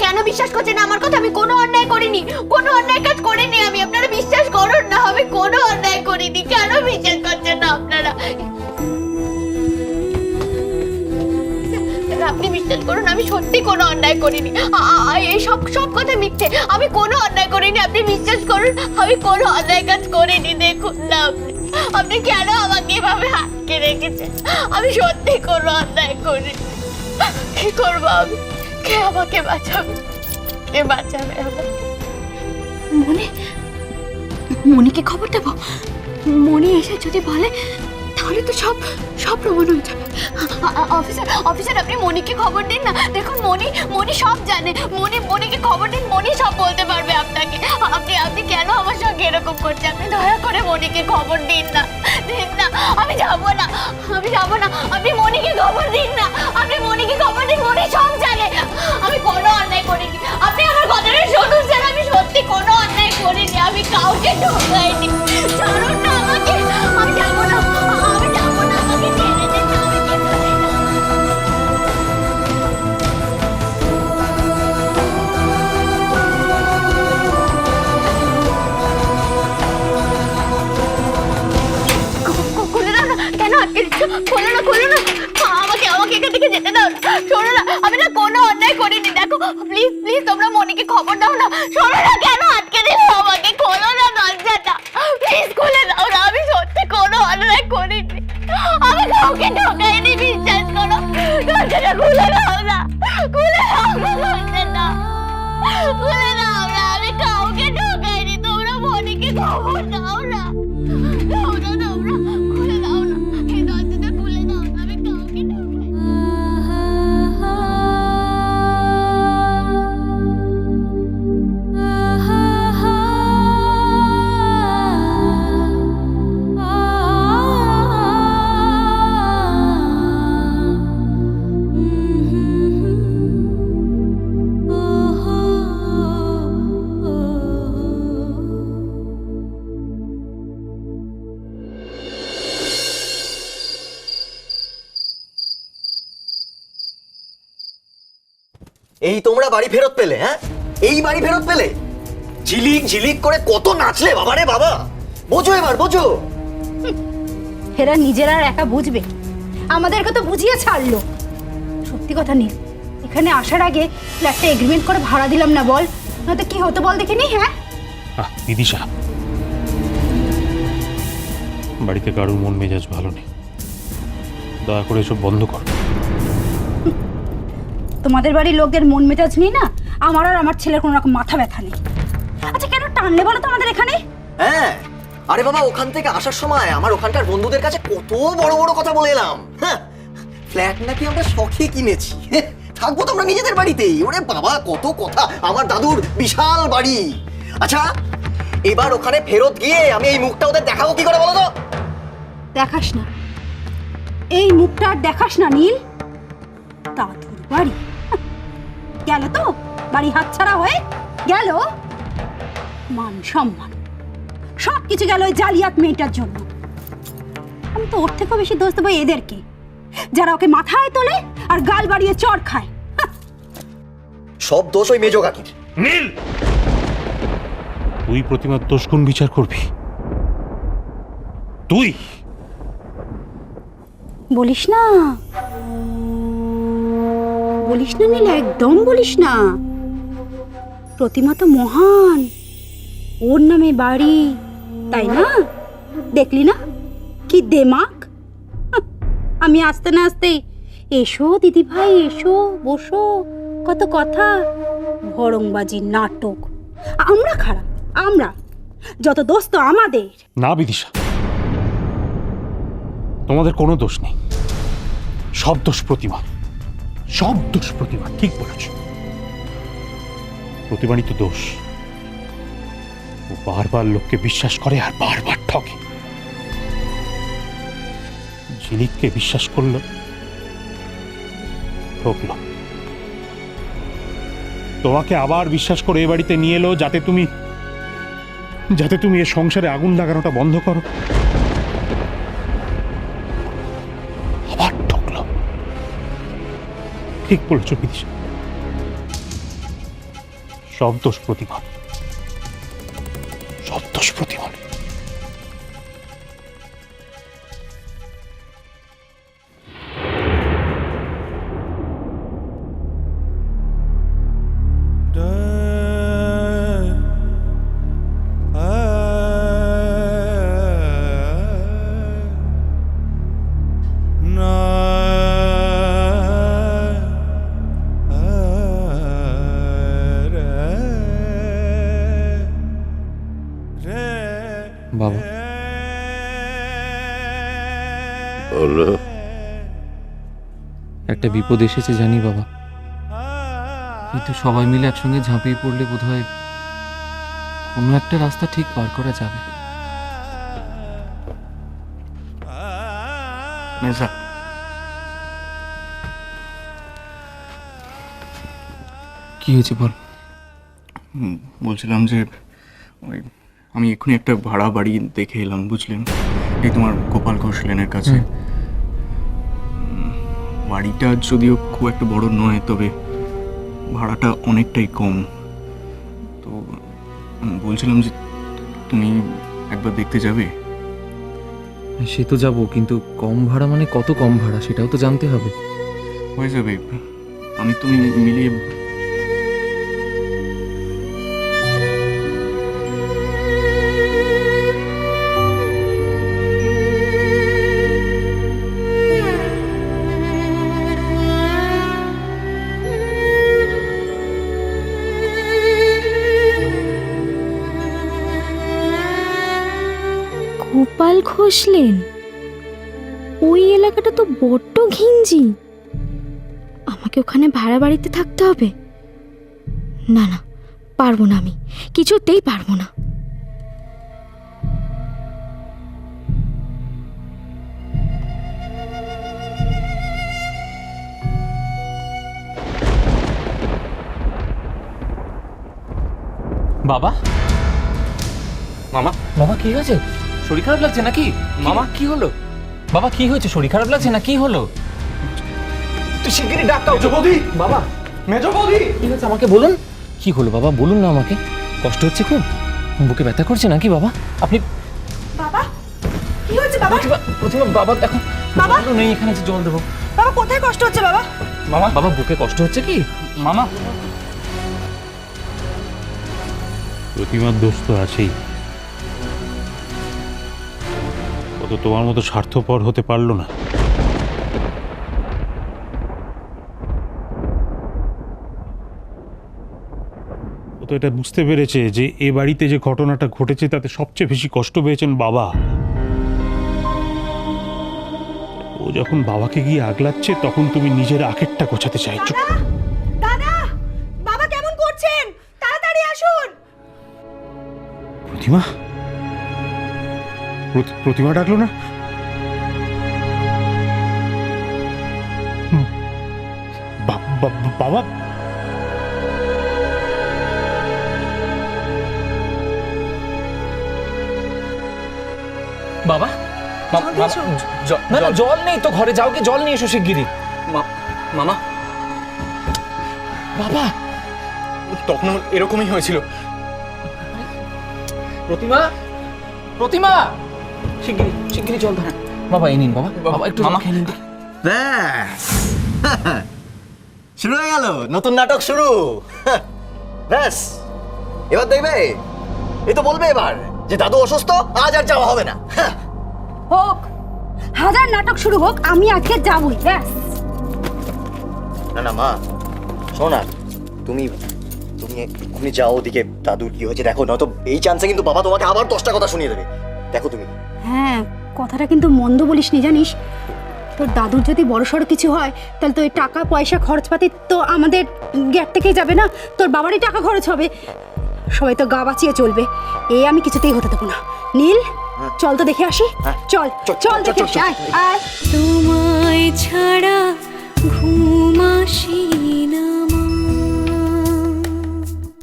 কেন বিশ্বাস করছেন না আমার কথা? আমি কোনো অন্যায় করিনি, কোনো অন্যায় কাজ করিনি আমি। আপনারা বিশ্বাস করুন না, আমি কোনো অন্যায় করিনি। কেন বিশ্বাস করছেন না আপনারা? আপনি বিশ্বাস করুন, আমি সত্যি কোনো অন্যায় করিনি। এই সব সব কথা মিথ্যে। আমি কোনো অন্যায় করিনি, আপনি বিশ্বাস করুন। আমি কোনো অন্যায় কাজ করিনি। দেখুন না আপনি কেন আমাকে এভাবে আটকে রেখেছেন? আমি সত্যি কোনো অন্যায় করিনি। কি করবো আমি? কে আমাকে বাঁচাবে? কে বাঁচাবে আমাকে? মনিকে খবর দেবো। মনি এসে যদি বলে তাহলে তো সব সব প্রমাণ হয়ে যাবে। অফিসার আপনি মনিকে খবর দিন না। দেখুন মনি সব জানে। মনিকে খবর দিন, মনি সব বলতে পারবে আপনাকে। আপনি কেন আমার সঙ্গে এরকম করছেন? আপনি দয়া করে মনিকে খবর দিন না। আমি যাবো না। আপনি মনিকে খবর দিন না। আপনি মনিকে খবর দিন, মনি সব জানে। আমি কোনো অন্যায় করিনি। আপনি আমার কথাটা শুনুন স্যার, আমি সত্যি কোনো অন্যায় করিনি। আমি কাউকে ঢোকাইনি। ছাড়ুন না আমাকে। আমি যাবো না। আমাকে ছেড়ে দিন। আমি যেতে চাই না। খুলে দাও না। কেন আটকে দিচ্ছ? খোলো না। আমাকে এখান থেকে যেতে দাও না। শোনো না, আমি না কোনো অন্যায় করিনি। দেখো প্লিজ তোমরা মনিকে খবর দাও না। শোনো না, কেন আটকে দিলে আমাকে? খোলো না দরজাটা, প্লিজ খুলে দাও না। আমি সত্যি কোনো অন্যায় করিনি। আমি কাউকে ঢোকাইনি, বিশ্বাস করো। দরজাটা খুলে দাও না। দরজাটা খুলে দাও না। আমি কাউকে ঢোকাইনি। তোমরা মনিকে খবর দাও না। তোমরা খুলে দাও না। এই দরজাটা খুলে দাও না। আমি কাউকে ঢোকাইনি। এই তোমরা বাড়ি ফেরত পেলে? হ্যাঁ, এই বাড়ি ফেরত পেলে? ঝিলিক করে কত নাচলে বাবারে বাবা। বোঝো এবার, বোঝো। এরা নিজেরা আর একা বুঝবে, আমাদেরকে তো বুঝিয়ে ছাড়লো। সত্যি কথা নীল, এখানে আসার আগে ফ্ল্যাটটা এগ্রিমেন্ট করে ভাড়া দিলাম না বল, নয়তো কি হতো বল দেখিনি। হ্যাঁ বিদিশা, বাড়িতে কারোর মন মেজাজ ভালো নেই, দয়া করে এসব বন্ধ কর। তোমাদের বাড়ির লোকদের মন মেজাজ নেই না, আমার আর আমার ছেলের কোনো রকম মাথা ব্যথা নেই। আচ্ছা কেন টানলে বলো তো আমাদের এখানে? হ্যাঁ, আরে বাবা, ওখান থেকে আসার সময় আমার ওখানকার বন্ধুদের কাছে কত বড় বড় কথা বলে এলাম। হ্যাঁ, ফ্ল্যাট নাকি আমরা শখে কিনেছি, থাকবো তো আমরা নিজেদের বাড়িতেই। ওরে বাবা, কত কথা। আমার দাদুর বিশাল বাড়ি। আচ্ছা, এবার ওখানে ফেরত গিয়ে আমি এই মুখটা ওদের দেখাবো কি করে বলো তো? দেখাস না, এই মুখটা আর দেখাস না নীল। দাদুর বাড়ি গেল তো, বাড়ি হাতছাড়া হয়ে গেল। মান সম্মান সব কিছু গেল ওই জালিয়াত মেয়েটার জন্য। আমি তো ওর থেকেও বেশি দোষ দেবো এদেরকে, যারা ওকে মাথায় তোলে আর গাল বাড়িয়ে চড় খায়। সব দোষ ওই মেজো কাকির। নীল, তুই প্রতিমার দোষ গুণ বিচার করবি? তুই বলিস না নীল, একদম বলিস না। প্রতিমা তো মহান, ওর নামে বাড়ি, তাই না? দেখলি না কি দেমাক। আমি আসতে না আসতেই এসো দিদি ভাই, এসো বসো, কত কথা। ভরংবাজি নাটক। আমরা খারাপ, আমরা, যত দোষ তো আমাদের। না বিদিশা, তোমাদের কোনো দোষ নেই, সব দোষ প্রতিমা, সব দোষ প্রতিমা। ঠিক বলেছ, প্রতিমারই তো দোষ। ও বারবার লোককে বিশ্বাস করে আর বারবার ঠকে। ঝিলিককে বিশ্বাস করলো, ঠকলো। তোমাকে আবার বিশ্বাস করে এ বাড়িতে নিয়ে এলো যাতে তুমি এ সংসারে আগুন লাগানোটা বন্ধ করো। আবার ঠকলো। ঠিক বলেছ বিদিশা, সব দোষ প্রতিমা, সব দোষ প্রতিমা। বাবা, বলো। একটা বিপদ এসেছে জানি বাবা, কিন্তু সবাই মিলে একসঙ্গে ঝাঁপিয়ে পড়লে বোধহয় কোনো একটা রাস্তা ঠিক পার করা যাবে। মেজা, কি হয়েছে বল। বলছিলাম যে ওই আমি এক্ষুনি একটা ভাড়া বাড়ি দেখে এলাম, বুঝলেন, এই তোমার গোপাল ঘোষ লেনের কাছে। বাড়িটা যদিও খুব একটা বড় নয়, তবে ভাড়াটা অনেকটাই কম। তো বলছিলাম যে তুমি একবার দেখতে যাবে। সে তো যাবো, কিন্তু কম ভাড়া মানে কত কম ভাড়া সেটাও তো জানতে হবে। হয়ে যাবে, আমি তুমি মিলিয়ে। গোপাল ঘোষলেন, ওই এলাকাটা তো বড্ড ঘিঞ্জি। আমাকে ওখানে ভাড়া বাড়িতে থাকতে হবে? না না, পারবো না, আমি কিছুতেই পারবো না। বাবা, মামা, বাবা কি হয়েছে? শরীর খারাপ লাগছে নাকি? মামা কি হলো? বাবা কি হয়েছে? শরীর খারাপ লাগছে না? কি হলো? তুই শিগগিরই ডাক্তার। মেজো বৌদি, বাবা, মেজো বৌদি, কি হয়েছে আমাকে বলুন। কি হলো বাবা, বলুন না আমাকে। কষ্ট হচ্ছে খুব? বুকে ব্যথা করছে নাকি বাবা? আপনি বাবা, কি হয়েছে বাবা? প্রতিমা বাবা দেখো, বাবা? জলও নেই এখানে যে জল দেবো। বাবা কোথায় কষ্ট হচ্ছে বাবা? মামা, বাবা বুকে কষ্ট হচ্ছে কি? মামা, প্রতিমার দোষ তো আছেই, ও তো তোমার মতো স্বার্থপর হতে পারলো না। ও তো এটা বুঝতে পেরেছে যে এ বাড়িতে যে ঘটনাটা ঘটেছে তাতে সবচেয়ে বেশি কষ্ট পেয়েছেন বাবা। ও যখন বাবাকে গিয়ে আগলাচ্ছে তখন তুমি নিজের আখেরটা গোছাতে চাইছো। দাদা, বাবা কেমন করছেন? তাড়াতাড়ি আসুন। প্রতিমা, প্রতিমা ডাকলো না? বাবা, বাবা, না না জল নেই তো ঘরে, যাও কি জল নিয়ে এসো শিগগিরই। মামা, বাবা, তখন এরকমই হয়েছিল। প্রতিমা, প্রতিমা, শিগগিরই শিগগিরই জল ধরেন। বাবা এই নিন বাবা, বাবা একটু মামা। খেয়ে নিন দেখি। ব্যাস শুরু হয়ে গেল, নতুন নাটক শুরু। ব্যাস, এবার দেখবে, এই তো বলবে এবার যে দাদু অসুস্থ, আজ আর যাওয়া হবে না। হোক, হাজার নাটক শুরু হোক, আমি আজকে যাবই, ব্যাস। না না মা, শোনো না, তুমি তুমি এক্ষুনি যাও ওদিকে, দাদুর কি হয়েছে দেখো, নয়তো এই চান্সে কিন্তু বাবা তোমাকে আবার 10টা কথা শুনিয়ে দেবে। দেখো তুমি। হ্যাঁ, কথাটা কিন্তু মন্দ বলিস নি জানিস। তোর দাদুর যদি বড়সড় কিছু হয় তাহলে তো ওই টাকা পয়সা খরচপাতি তো আমাদের গ্যাট থেকেই যাবে না, তোর বাবারই টাকা খরচ হবে, সবাই তো গা বাঁচিয়ে চলবে। এই আমি কিছুতেই হতে দেবো না। নীল, চল তো দেখে আসি। চল চল দেখে আসি, আয় আয়। তোমায় ছাড়া ঘুম আসি